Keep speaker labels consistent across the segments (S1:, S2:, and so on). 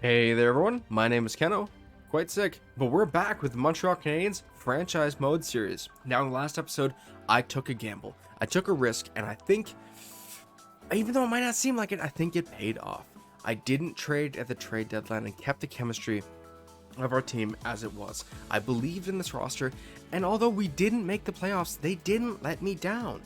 S1: Hey there everyone, my name is Keno, quite sick, but we're back with the Montreal Canadiens Franchise Mode series. Now in the last episode, I took a gamble, I took a risk, and I think, even though it might not seem like it, I think it paid off. I didn't trade at the trade deadline and kept the chemistry of our team as it was. I believed in this roster, and although we didn't make the playoffs, they didn't let me down.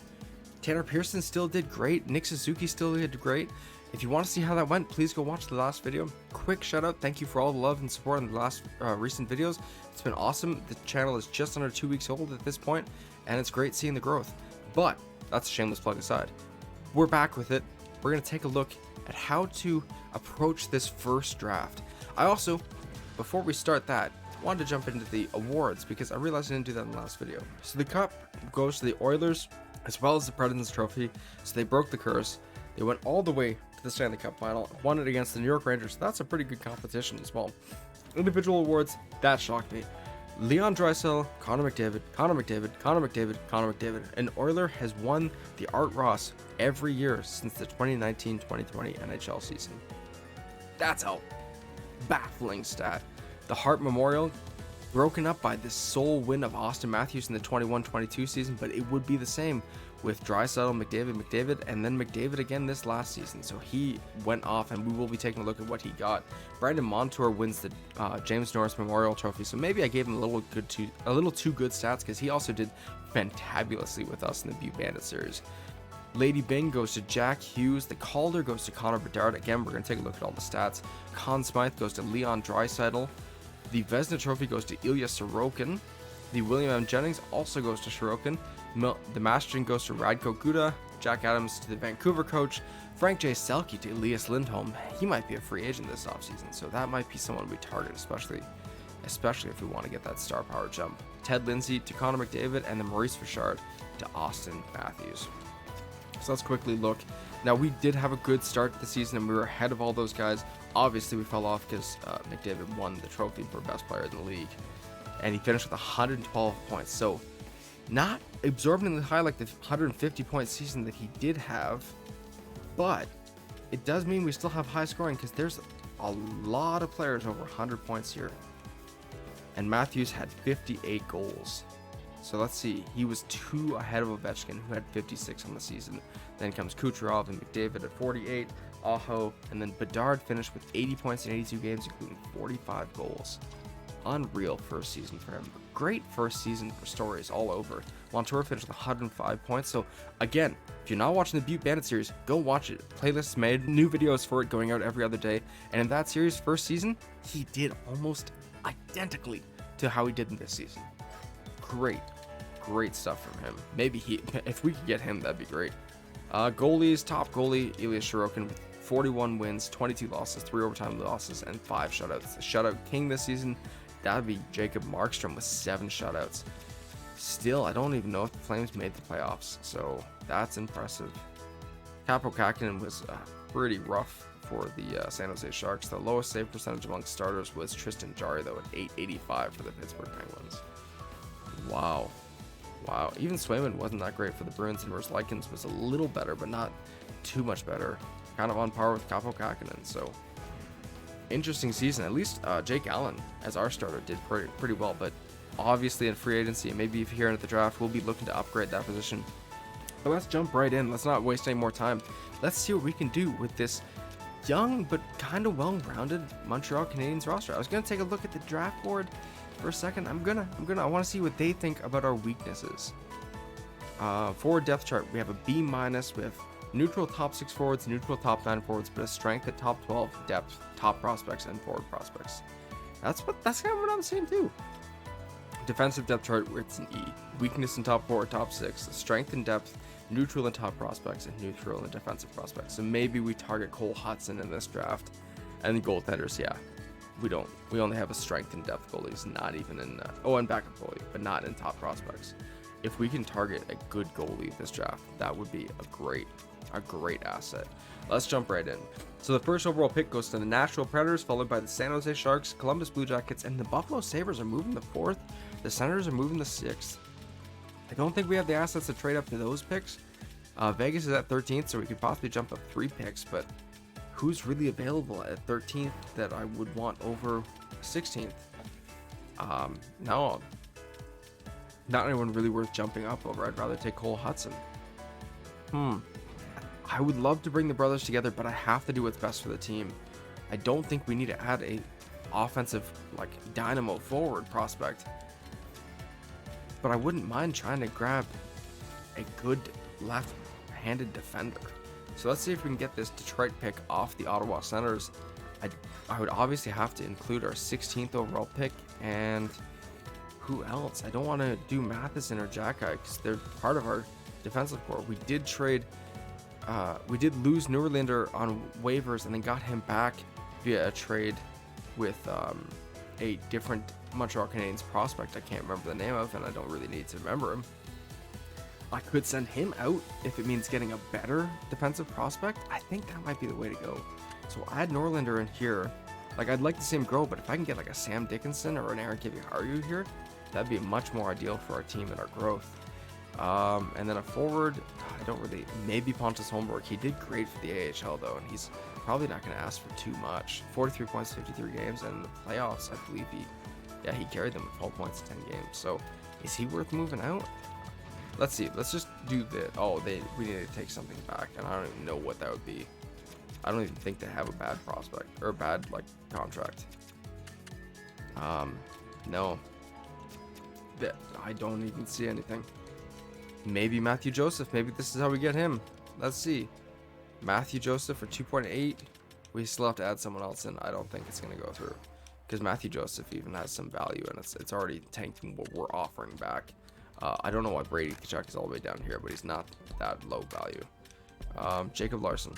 S1: Tanner Pearson still did great, Nick Suzuki still did great. If you want to see how that went, please go watch the last video. Quick shout out, thank you for all the love and support on the last recent videos. It's been awesome. The channel is just under 2 weeks old at this point, and it's great seeing the growth. But that's a shameless plug aside. We're back with it. We're going to take a look at how to approach this first draft. I also, before we start that, wanted to jump into the awards because I realized I didn't do that in the last video. So the cup goes to the Oilers as well as the President's Trophy. So they broke the curse. They went all the way to the Stanley Cup final, won it against the New York Rangers. That's a pretty good competition as well. Individual awards, that shocked me. Leon Draisaitl, Connor McDavid. An Oiler has won the Art Ross every year since the 2019-2020 NHL season. That's a baffling stat. The Hart Memorial, broken up by this sole win of Austin Matthews in the 21-22 season, but it would be the same with Draisaitl, McDavid, and then McDavid again this last season. So he went off, and we will be taking a look at what he got. Brandon Montour wins the James Norris Memorial Trophy, so maybe I gave him a little too good stats because he also did fantabulously with us in the Butte Bandit series. Lady Bing goes to Jack Hughes. The Calder goes to Connor Bedard. Again, we're going to take a look at all the stats. Conn Smythe goes to Leon Draisaitl. The Vezina Trophy goes to Ilya Sorokin. The William M. Jennings also goes to Sorokin. The Masterton goes to Radko Guda. Jack Adams to the Vancouver coach. Frank J. Selke to Elias Lindholm. He might be a free agent this offseason, so that might be someone we target, especially if we want to get that star power jump. Ted Lindsay to Connor McDavid, and then Maurice Richard to Austin Matthews. So let's quickly look. Now, we did have a good start to the season, and we were ahead of all those guys. Obviously, we fell off because McDavid won the trophy for best player in the league, and he finished with 112 points. So not absorbently high like the 150-point season that he did have, but it does mean we still have high scoring because there's a lot of players over 100 points here. And Matthews had 58 goals. So let's see, he was 2 ahead of Ovechkin, who had 56 on the season. Then comes Kucherov and McDavid at 48, Aho, and then Bedard finished with 80 points in 82 games, including 45 goals. Unreal first season for him. Great first season for stories all over. Montour finished with 105 points. So again, if you're not watching the Butte Bandit series, go watch it. Playlists made, new videos for it going out every other day. And in that series, first season, he did almost identically to how he did in this season. Great stuff from him. Maybe if we could get him, that'd be great. Goalies, top goalie, Ilya Sorokin with 41 wins, 22 losses, 3 overtime losses, and 5 shutouts. The shutout king this season, that'd be Jacob Markstrom with 7 shutouts. Still, I don't even know if the Flames made the playoffs, so that's impressive. Kaapo Kähkönen was pretty rough for the San Jose Sharks. The lowest save percentage among starters was Tristan Jarry, though, at 885 for the Pittsburgh Penguins. Wow. Even Swayman wasn't that great for the Bruins, and Rosleikins was a little better, but not too much better. Kind of on par with Kaapo Kähkönen, so interesting season. At least Jake Allen, as our starter, did pretty well, but obviously in free agency, and maybe if here at the draft, we'll be looking to upgrade that position. But let's jump right in. Let's not waste any more time. Let's see what we can do with this young but kind of well-rounded Montreal Canadiens roster. I was going to take a look at the draft board for a second. I want to see what they think about our weaknesses. Forward depth chart, we have a B-. We have neutral top 6 forwards, neutral top 9 forwards, but a strength at top 12, depth, top prospects, and forward prospects. That's kind of what I'm saying too. Defensive depth chart, it's an E. Weakness in top 4, top 6, strength and depth, neutral in top prospects, and neutral in defensive prospects. So maybe we target Cole Hudson in this draft. And the goaltenders, yeah. We only have a strength and depth goalies, not even in and backup goalie, but not in top prospects. If we can target a good goalie this draft, that would be a great asset. Let's jump right in. So the first overall pick goes to the Nashville Predators, followed by the San Jose Sharks, Columbus Blue Jackets, and the Buffalo Sabres are moving the 4th. The Senators are moving the 6th. I don't think we have the assets to trade up to those picks. Vegas is at 13th, so we could possibly jump up 3 picks, but who's really available at 13th that I would want over 16th? No, not anyone really worth jumping up over. I'd rather take Cole Hudson. I would love to bring the brothers together, but I have to do what's best for the team. I don't think we need to add a offensive, like, dynamo forward prospect, but I wouldn't mind trying to grab a good left-handed defender. So let's see if we can get this Detroit pick off the Ottawa Senators. I would obviously have to include our 16th overall pick, and who else? I don't want to do Matheson or Jackeye because they're part of our defensive core. We did lose Norlander on waivers and then got him back via a trade with a different Montreal Canadiens prospect I can't remember the name of, and I don't really need to remember him. I could send him out if it means getting a better defensive prospect. I think that might be the way to go. So add Norlander in here. Like, I'd like to see him grow, but if I can get like a Sam Dickinson or an Aaron Kiviharu here, that'd be much more ideal for our team and our growth. And then a forward, I don't really, maybe Pontus Holmberg. He did great for the AHL though, and he's probably not going to ask for too much. 43 points, 53 games, and in the playoffs, I believe he carried them with 12 points in 10 games. So is he worth moving out? Let's see. Let's just do the, we need to take something back, and I don't even know what that would be. I don't even think they have a bad prospect or a bad like contract. No, I don't even see anything. Maybe Matthew Joseph. Maybe this is how we get him. Let's see. Matthew Joseph for 2.8. We still have to add someone else in. I don't think it's going to go through because Matthew Joseph even has some value, and it's already tanking what we're offering back. I don't know why Brady Tkachuk is all the way down here, but he's not that low value. Jacob Larson.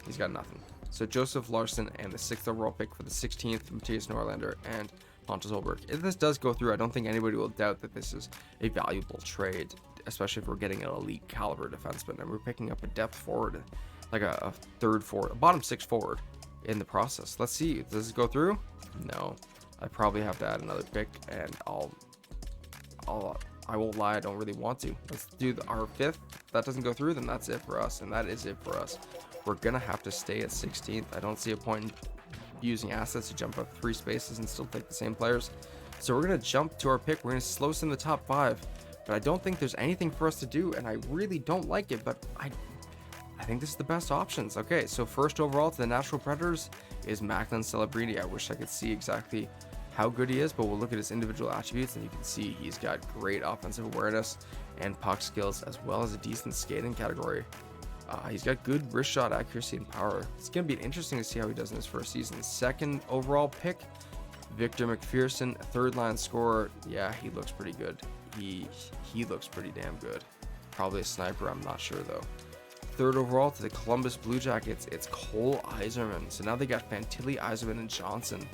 S1: He's got nothing. So Joseph Larson and the 6th overall pick for the 16th, Matthias Norlander and Pontus Holberg. If this does go through, I don't think anybody will doubt that this is a valuable trade, especially if we're getting an elite caliber defenseman and we're picking up a depth forward, like a third forward, a bottom 6 forward in the process. Let's see. Does this go through? No. I probably have to add another pick, and I won't lie, I don't really want to. Let's do our 5th. If that doesn't go through, then that's it for us, and that is it for us. We're gonna have to stay at 16th. I don't see a point in using assets to jump up 3 spaces and still take the same players. So we're gonna jump to our pick. We're gonna slow us in the top 5, but I don't think there's anything for us to do, and I really don't like it, but I think this is the best options. Okay, so first overall to the Nashville Predators is Macklin Celebrini. I wish I could see exactly how good he is, but we'll look at his individual attributes, and you can see he's got great offensive awareness and puck skills, as well as a decent skating category. He's got good wrist shot accuracy and power. It's going to be interesting to see how he does in his first season. Second overall pick, Victor McPherson, 3rd line scorer. Yeah, he looks pretty good. He looks pretty damn good. Probably a sniper, I'm not sure though. 3rd overall to the Columbus Blue Jackets, it's Cole Eiserman. So now they got Fantilli, Eiserman, and Johnson,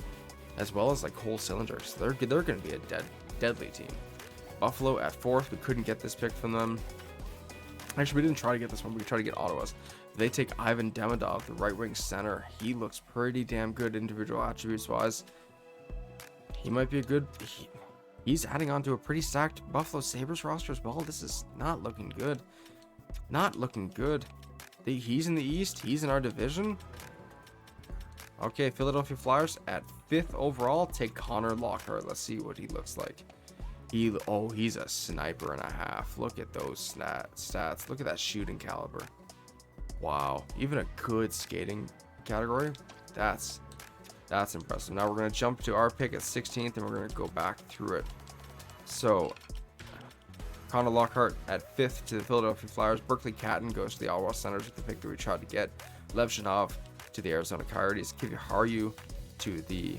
S1: as well as like Cole Sillinger. So they're going to be a deadly team. Buffalo at 4th. We couldn't get this pick from them. Actually, we didn't try to get this one. We tried to get Ottawa's. They take Ivan Demidov, the right wing center. He looks pretty damn good individual attributes wise. He might be a good. He's adding on to a pretty stacked Buffalo Sabres roster as well. This is not looking good. Not looking good. He's in the East. He's in our division. Okay, Philadelphia Flyers at 5th overall take Connor Lockhart. Let's see what he looks like. He's a sniper and a half. Look at those stats. Look at that shooting caliber. Wow. Even a good skating category. That's impressive. Now we're going to jump to our pick at 16th, and we're going to go back through it. So Connor Lockhart at 5th to the Philadelphia Flyers. Berkeley Catton goes to the Ottawa Senators with the pick that we tried to get. Lev Shanov to the Arizona Coyotes. Kiviharu to the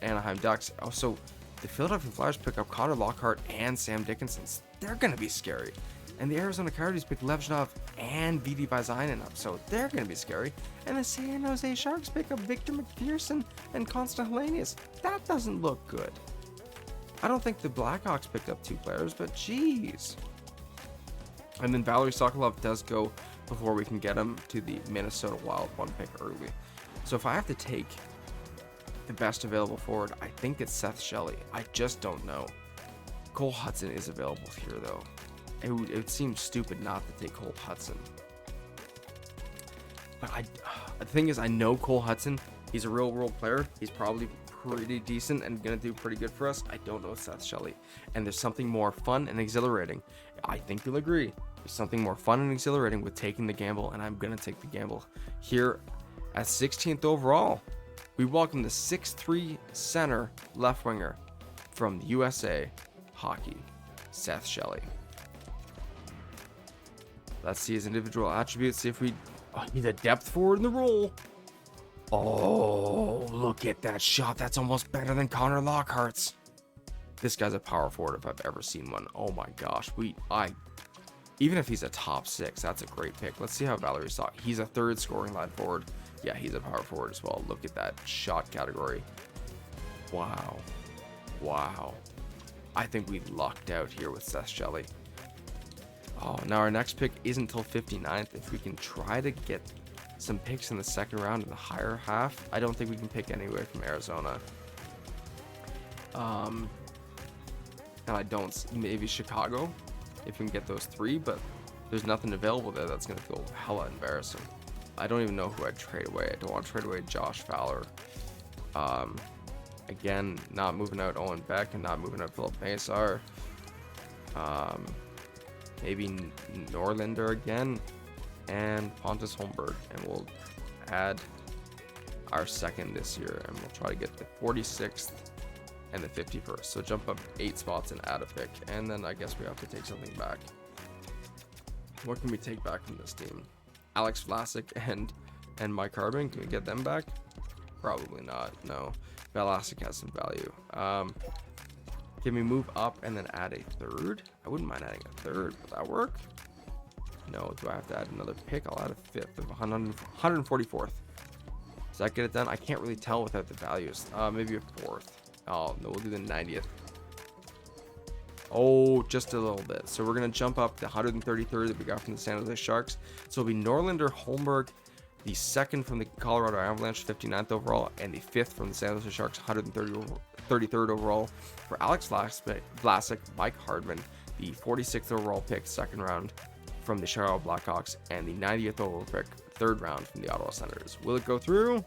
S1: Anaheim Ducks. Also, the Philadelphia Flyers pick up Connor Lockhart and Sam Dickinson. They're going to be scary. And the Arizona Coyotes pick Levshinov and VD Vazainen up, so they're going to be scary. And the San Jose Sharks pick up Victor McPherson and Constant Helenius. That doesn't look good. I don't think the Blackhawks picked up 2 players, but geez. And then Valery Sokolov does go before we can get him to the Minnesota Wild 1 pick early. So if I have to take the best available forward, I think it's Seth Shelley. I just don't know. Cole Hudson is available here though. It would seem stupid not to take Cole Hudson. But The thing is, I know Cole Hudson. He's a real world player. He's probably pretty decent and gonna do pretty good for us. I don't know Seth Shelley. And there's something more fun and exhilarating. I think you'll agree. There's something more fun and exhilarating with taking the gamble, and I'm gonna take the gamble here at 16th overall. We welcome the 6'3" center left winger from USA Hockey, Seth Shelley. Let's see his individual attributes. See if we. Oh, he's a depth forward in the role. Oh, look at that shot. That's almost better than Connor Lockhart's. This guy's a power forward if I've ever seen one. Oh my gosh. Even if he's a top 6, that's a great pick. Let's see how Valerie saw. He's a third scoring line forward. Yeah, he's a power forward as well. Look at that shot category. Wow. Wow. I think we lucked out here with Seth Shelley. Oh, now our next pick isn't until 59th. If we can try to get some picks in the second round in the higher half, I don't think we can pick anyway from Arizona. And I don't, maybe Chicago, if we can get those 3, but there's nothing available there. That's going to feel hella embarrassing. I don't even know who I'd trade away. I don't want to trade away Josh Fowler. Again, not moving out Owen Beck and not moving out Philip Masar. Maybe Norlinder again and Pontus Holmberg, and we'll add our second this year, and we'll try to get the 46th and the 51st. So jump up 8 spots and add a pick, and then I guess we have to take something back. What can we take back from this team? Alex Vlasic and Mike Harbin, can we get them back? Probably not. No, Vlasic has some value. Can we move up and then add a third? I wouldn't mind adding a third. Would that work? No. Do I have to add another pick? I'll add a 5th of 144th. Does that get it done? I can't really tell without the values. Maybe a 4th. Oh, no, we'll do the 90th. Oh, just a little bit. So we're going to jump up the 133rd that we got from the San Jose Sharks. So it'll be Norlinder, Holmberg, the 2nd from the Colorado Avalanche, 59th overall, and the 5th from the San Jose Sharks, 133rd overall. For Alex Vlasic, Mike Hardman, the 46th overall pick, 2nd round from the Chicago Blackhawks, and the 90th overall pick, 3rd round from the Ottawa Senators. Will it go through?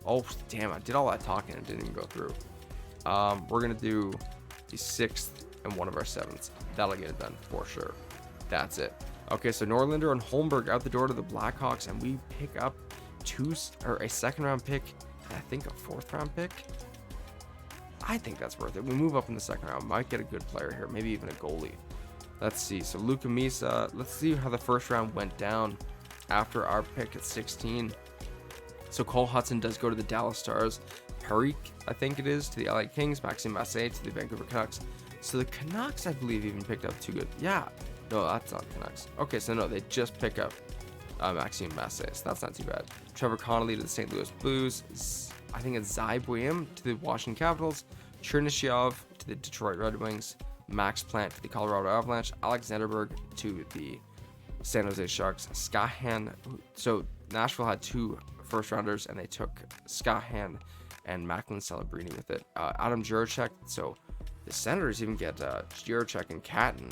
S1: Oh, damn, I did all that talking and it didn't even go through. We're going to do the 6th and one of our 7ths. That'll get it done for sure. That's it. Okay, so Norlinder and Holmberg out the door to the Blackhawks, and we pick up a 2nd round pick, and I think a 4th round pick. I think that's worth it. We move up in the 2nd round. Might get a good player here, maybe even a goalie. Let's see. So Luka Misa. Let's see how the 1st round went down after our pick at 16. So Cole Hudson does go to the Dallas Stars. Parikh, I think it is, to the LA Kings. Maxime Massé to the Vancouver Canucks. So the Canucks, I believe, even picked up 2 good. Yeah. No, that's not Canucks. Okay, so no, they just pick up Maxime Massé. So that's not too bad. Trevor Connolly to the St. Louis Blues. I think it's Zy Buium to the Washington Capitals. Chernyshov to the Detroit Red Wings. Max Plant to the Colorado Avalanche. Alexander Berg to the San Jose Sharks. Skahan. So Nashville had 2 first rounders, and they took Skahan and Macklin Celebrini with it. Adam Jiricek. So the Senators even get Jiricek and Catton.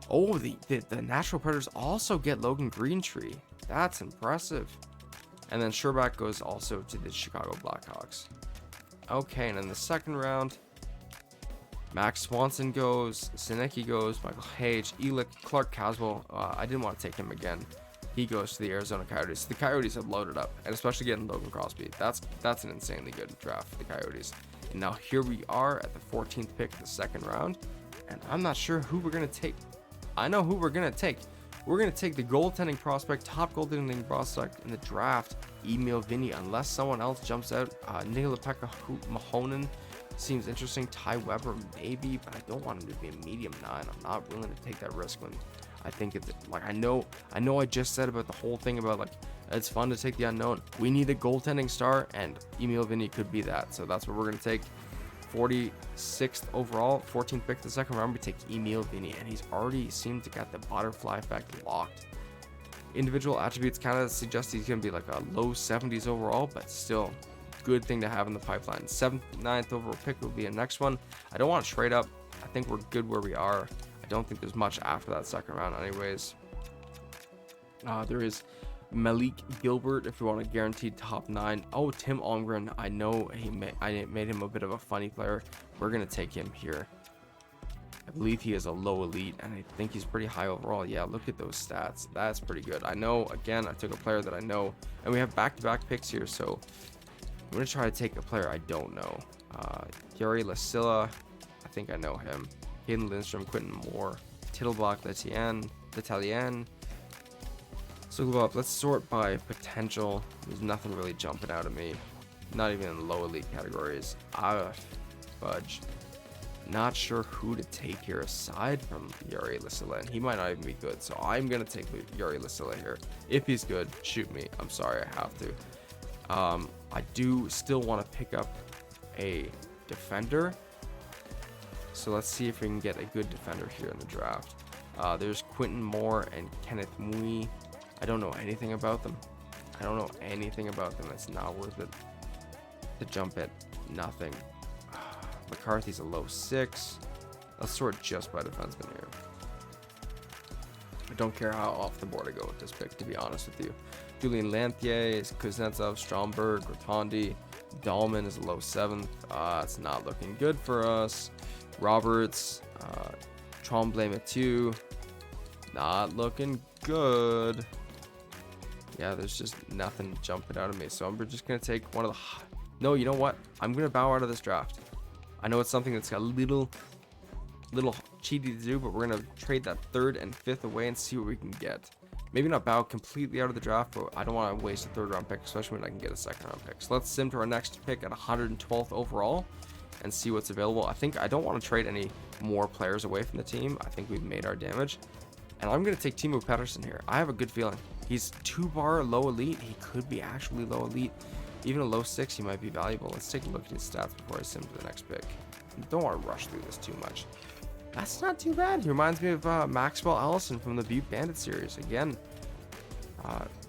S1: Oh, the Nashville Predators also get Logan Greentree. That's impressive. And then Sherbak goes also to the Chicago Blackhawks. Okay, and in the 2nd round, Max Swanson goes, Sinecki goes, Michael Hage, Elick, Clark Caswell. I didn't want to take him again. He goes to the Arizona Coyotes. The Coyotes have loaded up, and especially getting Logan Crosby. That's an insanely good draft for the Coyotes. And now here we are at the 14th pick of the 2nd round, and I'm not sure who we're going to take. I know who we're going to take. We're going to take the goaltending prospect, top goaltending prospect in the draft, Emil Vinny, unless someone else jumps out. Nihilapekka Mahonen seems interesting. Ty Weber, maybe, but I don't want him to be a medium 9. I'm not willing to take that risk when I think it's like, I know I just said about the whole thing about like, it's fun to take the unknown. We need a goaltending star, and Emil Vinny could be that. So that's what we're going to take. 46th overall, 14th pick of the 2nd round, we take Emil Vinny, and he's already seemed to get the butterfly effect locked. Individual attributes kind of suggest he's going to be like a low 70s overall, but still good thing to have in the pipeline. 7th, 9th overall pick will be a next one. I don't want to trade up. I think we're good where we are. I don't think there's much after that 2nd round anyways. There is Malik Gilbert, if you want a guaranteed top 9. Oh, Tim Almgren. I know I made him a bit of a funny player. We're going to take him here. I believe he is a low elite, and I think he's pretty high overall. Yeah, look at those stats. That's pretty good. I know, again, I took a player that I know, and we have back-to-back picks here, so I'm going to try to take a player I don't know. Yuri Lasilla, I think I know him. Hayden Lindstrom, Quentin Moore, Tittlebach, L'Italien. So let's sort by potential. There's nothing really jumping out at me. Not even in the low elite categories. Fudge. Not sure who to take here aside from Yuri Lasilla, and he might not even be good. So I'm gonna take Yuri Lasilla here. If he's good, shoot me. I'm sorry, I have to. I do still want to pick up a defender. So let's see if we can get a good defender here in the draft. There's Quentin Moore and Kenneth Mui. I don't know anything about them. It's not worth it to jump at nothing. McCarthy's a low 6. Let's sort just by defenseman here. I don't care how off the board I go with this pick, to be honest with you. Julian Lanthier, Kuznetsov, Stromberg, Rotondi, Dahlman is a low 7th. It's not looking good for us. Roberts, Tremblay Mathieu, not looking good. Yeah, there's just nothing jumping out of me. So I'm just going to take one of the... No, you know what? I'm going to bow out of this draft. I know it's something that's got a little cheaty to do, but we're going to trade that 3rd and 5th away and see what we can get. Maybe not bow completely out of the draft, but I don't want to waste a 3rd round pick, especially when I can get a 2nd round pick. So let's sim to our next pick at 112th overall and see what's available. I don't want to trade any more players away from the team. I think we've made our damage. And I'm going to take Timo Pettersson here. I have a good feeling. He's 2-bar low elite. He could be actually low elite. Even a low 6, he might be valuable. Let's take a look at his stats before I sim to the next pick. Don't want to rush through this too much. That's not too bad. He reminds me of Maxwell Allison from the Butte Bandit series. Again,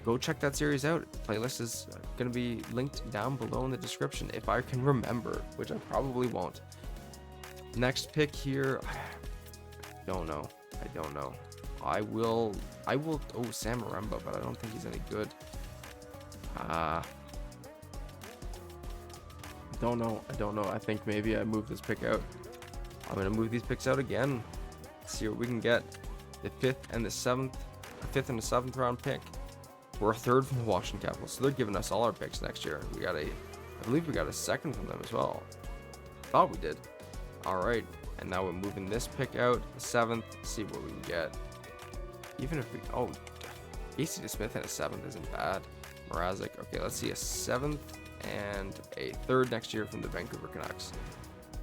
S1: go check that series out. The playlist is going to be linked down below in the description if I can remember, which I probably won't. Next pick here, I don't know. I will. Oh, Sam Maremba, but I don't think he's any good. I don't know. I think maybe I move this pick out. I'm gonna move these picks out again. See what we can get. The 5th and the 7th round pick. We're a 3rd from the Washington Capitals, so they're giving us all our picks next year. I believe we got a 2nd from them as well. Thought we did. All right, and now we're moving this pick out, the 7th. See what we can get. Even if Casey DeSmith and a 7th isn't bad. Mrazek. Okay, let's see a 7th and a 3rd next year from the Vancouver Canucks.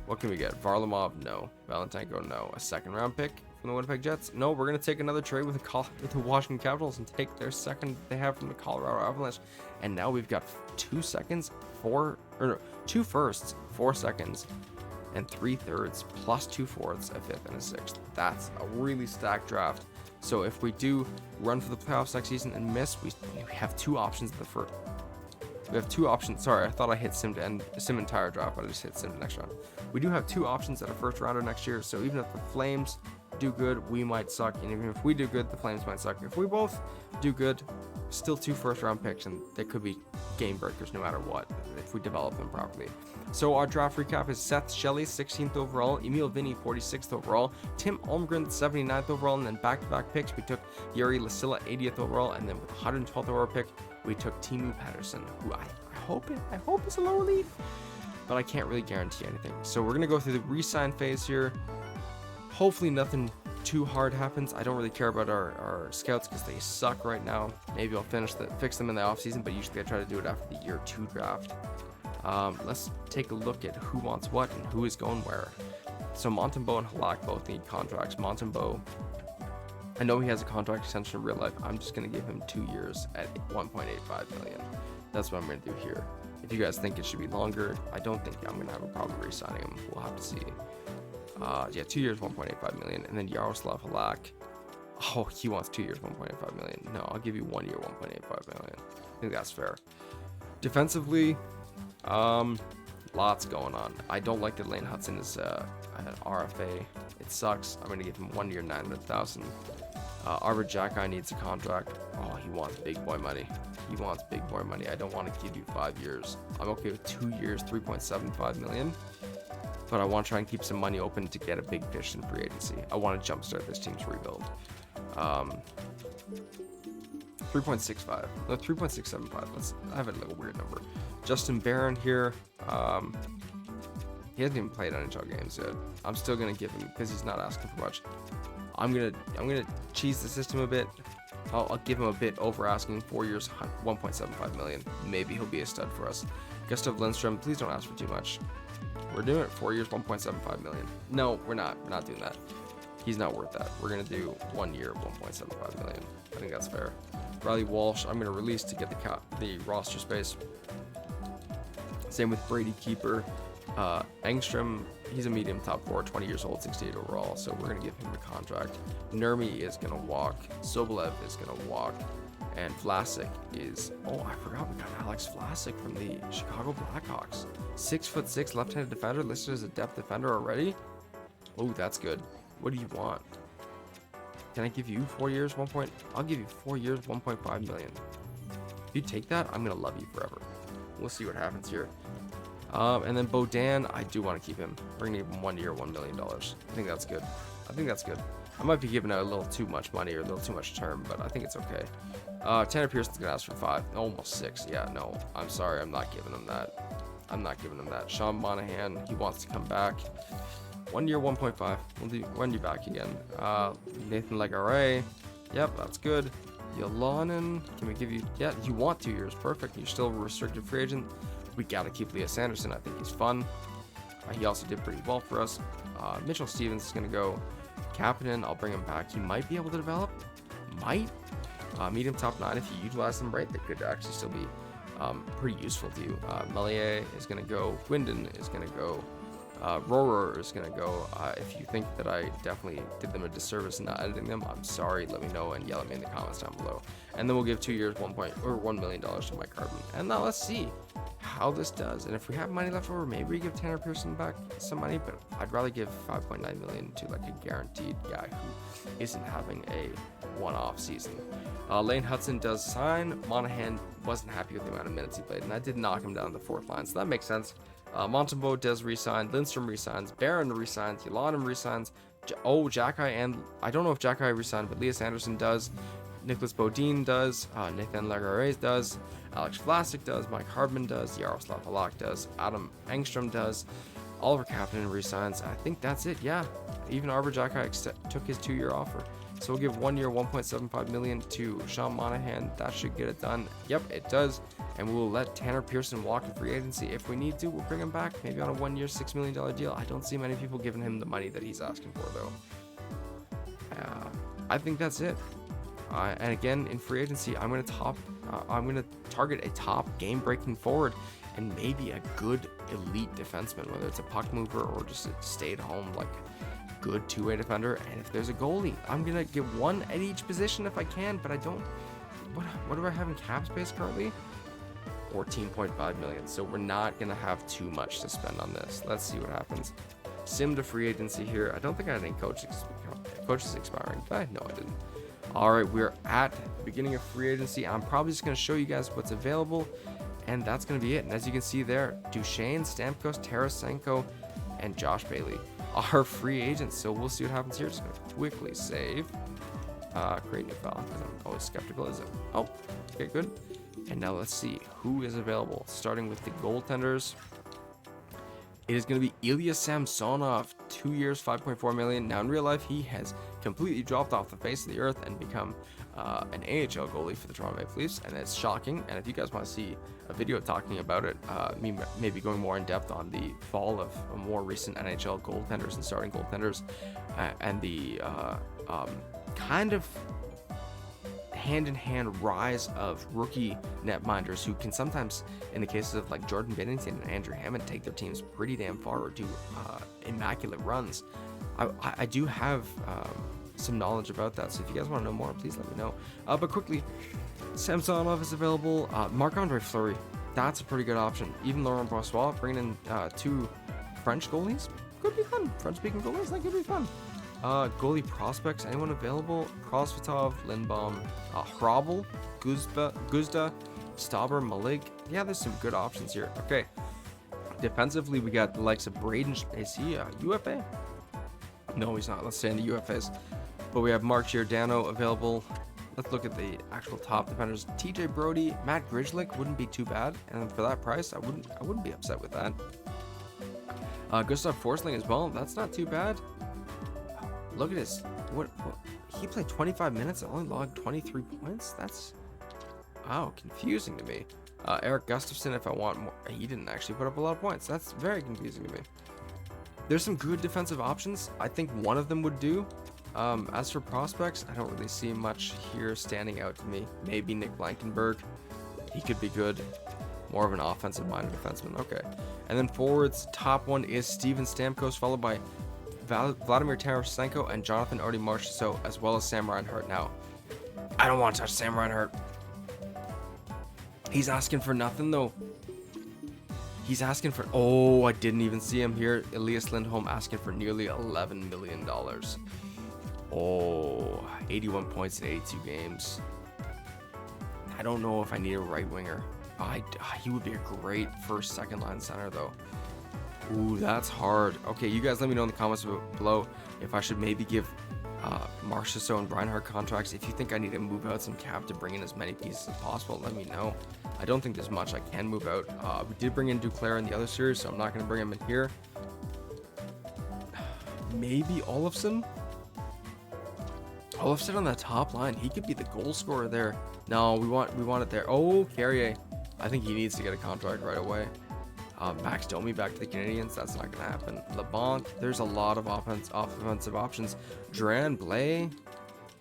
S1: What can we get? Varlamov, no. Valentenko, no. A 2nd round pick from the Winnipeg Jets? No, we're going to take another trade with the Washington Capitals and take their 2nd they have from the Colorado Avalanche. And now we've got 2 1sts, 4 2nds, and 3 3rds, plus 2 4ths, a 5th, and a 6th. That's a really stacked draft. So if we do run for the playoffs next season and miss, we have 2 options at the first. We have 2 options. Sorry, I thought I hit sim to end sim entire draft, but I just hit sim to next round. We do have 2 options at a 1st rounder next year. So even if the Flames do good, we might suck, and even if we do good, the Flames might suck. If we both do good, still 2 1st round picks, and they could be game breakers no matter what if we develop them properly. So our draft recap is Seth Shelley, 16th overall, Emil Vinny, 46th overall, Tim Almgren, 79th overall, and then back-to-back picks, we took Yuri Lasilla, 80th overall, and then with the 112th overall pick, we took Timo Pettersson, who I hope is a low elite, but I can't really guarantee anything. So we're going to go through the re-sign phase here. Hopefully nothing too hard happens. I don't really care about our scouts because they suck right now. Maybe I'll fix them in the offseason, but usually I try to do it after the year 2 draft. Let's take a look at who wants what and who is going where. So Montembeault and Halak both need contracts. Montembeault, I know he has a contract extension in real life. I'm just going to give him 2 years at $1.85 million. That's what I'm going to do here. If you guys think it should be longer, I don't think I'm going to have a problem re-signing him. We'll have to see. Yeah, 2 years, $1.85 million. And then Yaroslav Halak. Oh, he wants 2 years, $1.85 million. No, I'll give you 1 year, $1.85 million. I think that's fair. Defensively, lots going on. I don't like that Lane Hudson is an RFA. It sucks. I'm going to give him 1 year, $900,000. Arvid Xhekaj needs a contract. Oh, he he wants big boy money. He wants big boy money. I don't want to give you 5 years. I'm okay with 2 years, 3.75 million. But I want to try and keep some money open to get a big fish in free agency. I want to jumpstart this team's rebuild. 3.65. No, 3.675. I have a little weird number. Justin Barron here. He hasn't even played NHL games yet. I'm still gonna give him because he's not asking for much. I'm gonna cheese the system a bit. I'll give him a bit over asking. 4 years, 1.75 million. Maybe he'll be a stud for us. Gustav Lindstrom, please don't ask for too much. We're doing it 4 years, 1.75 million. No, we're not. We're not doing that. He's not worth that. We're gonna do 1 year, 1.75 million. I think that's fair. Riley Walsh, I'm gonna release to get the roster space. Same with Brady Keeper. Engstrom, he's a medium top 4, 20 years old, 68 overall, so we're going to give him a contract. Nurmi is going to walk. Sobolev is going to walk. And Vlasic is... Oh, I forgot we got Alex Vlasic from the Chicago Blackhawks. 6'6", left-handed defender, listed as a depth defender already. Oh, that's good. What do you want? Can I give you 4 years, I'll give you 4 years, 1.5 million. If you take that, I'm going to love you forever. We'll see what happens here. And then Bodan, I do want to keep him. We're going to give him 1 year, $1 million. I think that's good. I might be giving out a little too much money or a little too much term, but I think it's okay. Tanner Pearson's going to ask for 5, almost 6. Yeah, no, I'm sorry. I'm not giving him that. Sean Monahan, he wants to come back. 1 year, 1.5. We'll run you back again. Nathan Legare, yep, that's good. Yolanen, can we give you... Yeah, you want 2 years. Perfect. You're still a restricted free agent. We got to keep Elias Anderson. I think he's fun. He also did pretty well for us. Mitchell Stevens is going to go. Kapanen, I'll bring him back. He might be able to develop. Might. Medium top 9, if you utilize them right, they could actually still be pretty useful to you. Melier is going to go. Gwindon is going to go. Rohrer is going to go. If you think that I definitely did them a disservice in not editing them, I'm sorry. Let me know and yell at me in the comments down below. And then we'll give 2 years, $1 million to Mike Harbin. And now let's see how this does. And if we have money left over, maybe we give Tanner Pearson back some money, but I'd rather give 5.9 million to like a guaranteed guy who isn't having a one-off season. Lane Hudson does sign. Monahan wasn't happy with the amount of minutes he played, and I did knock him down the 4th line, so that makes sense. Montembeault does resign. Lindstrom resigns. Barron resigns. Yolanen resigns. Jacky, and I don't know if Jacky resigned, but Elias Anderson does. Nicholas Bodin does. Nathan Legare does. Alex Vlasic does. Mike Hardman does. Yaroslav Halak does. Adam Engstrom does. Oliver Kapanen resigns. I think that's it. Yeah, even Arber Jacky took his 2-year offer. So we'll give 1 year, 1.75 million to Sean Monahan. That should get it done. Yep, it does. And we'll let Tanner Pearson walk in free agency. If we need to, we'll bring him back, maybe on a 1 year, $6 million deal. I don't see many people giving him the money that he's asking for, though. I think that's it. And again, in free agency, I'm going to target a top game-breaking forward and maybe a good elite defenseman, whether it's a puck mover or just a stay-at-home, like, good two-way defender. And if there's a goalie, I'm gonna get one at each position if I can, but I don't. What do I have in cap space currently? 14.5 million. So we're not gonna have too much to spend on this. Let's see what happens. Sim to free agency here. I don't think I had any coaches expiring, but no, I didn't. All right, we're at the beginning of free agency. I'm probably just gonna show you guys what's available, and that's gonna be it. And as you can see there, Duchesne, Stamkos, Tarasenko, and Josh Bailey are free agents, so we'll see what happens here. Just gonna quickly save, create new file, because I'm always skeptical. Is it? Oh, okay, good. And now let's see who is available. Starting with the goaltenders, it is going to be Ilya Samsonov, 2 years, 5.4 million. Now in real life, he has completely dropped off the face of the earth and become an AHL goalie for the Toronto Maple Leafs, and it's shocking. And if you guys want to see a video talking about it, me maybe going more in depth on the fall of more recent NHL goaltenders and starting goaltenders, and the kind of hand-in-hand rise of rookie netminders who can sometimes, in the cases of like Jordan Binnington and Andrew Hammond, take their teams pretty damn far or do immaculate runs. I do have some knowledge about that, so if you guys want to know more, please let me know. But quickly, Samsonov is available. Marc-Andre Fleury, that's a pretty good option. Even Laurent Brossoit, bringing in 2 French goalies, could be fun. French-speaking goalies, that could be fun. Goalie prospects. Anyone available? Krosvitov, Lindbaum, Hrabel, Guzda, Stauber, Malig. Yeah, there's some good options here. Okay. Defensively, we got the likes of Braden. Is he a UFA? No, he's not. Let's stay in the UFAs. But we have Mark Giordano available. Let's look at the actual top defenders. TJ Brody, Matt Grishlik wouldn't be too bad, and for that price, I wouldn't be upset with that. Gustav Forsling as well. That's not too bad. Look at his what he played 25 minutes and only logged 23 points. That's confusing to me. Eric Gustafson, if I want more, he didn't actually put up a lot of points. That's very confusing to me. There's some good defensive options. I think one of them would do. As for prospects, I don't really see much here standing out to me. Maybe Nick Blankenberg. He could be good. More of an offensive-minded defenseman. Okay. And then forwards, top one is Steven Stamkos, followed by Vladimir Tarasenko and Jonathan Marchessault, as well as Sam Reinhart. Now, I don't want to touch Sam Reinhart. He's asking for nothing, though. He's asking for... Oh, I didn't even see him here. Elias Lindholm asking for nearly $11 million. Oh, 81 points in 82 games. I don't know if I need a right winger. He would be a great first, second line center, though. Ooh, that's hard. Okay, you guys let me know in the comments below if I should maybe give Marchessault and Reinhart contracts. If you think I need to move out some cap to bring in as many pieces as possible, let me know. I don't think there's much I can move out. We did bring in Duclair in the other series, so I'm not going to bring him in here. Maybe Olofsson? Olofsson on the top line. He could be the goal scorer there. No, we want it there. Oh, Carrier. I think he needs to get a contract right away. Max Domi back to the Canadiens. That's not going to happen. LeBlanc. There's a lot of offensive options. Duran, Blais,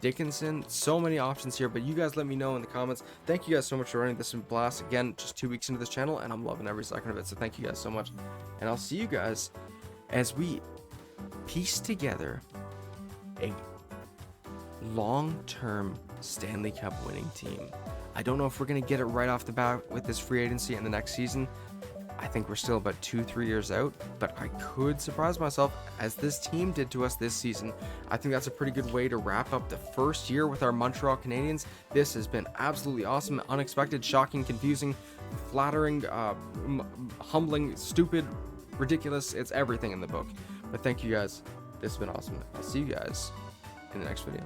S1: Dickinson. So many options here. But you guys let me know in the comments. Thank you guys so much for running this in blast. Again, just 2 weeks into this channel, and I'm loving every second of it. So thank you guys so much. And I'll see you guys as we piece together a long-term Stanley Cup winning team. I don't know if we're going to get it right off the bat with this free agency in the next season. I think we're still about 2-3 years out, but I could surprise myself as this team did to us this season. I think that's a pretty good way to wrap up the first year with our Montreal Canadiens. This has been absolutely awesome, unexpected, shocking, confusing, flattering, humbling, stupid, ridiculous. It's everything in the book. But thank you guys. This has been awesome. I'll see you guys in the next video.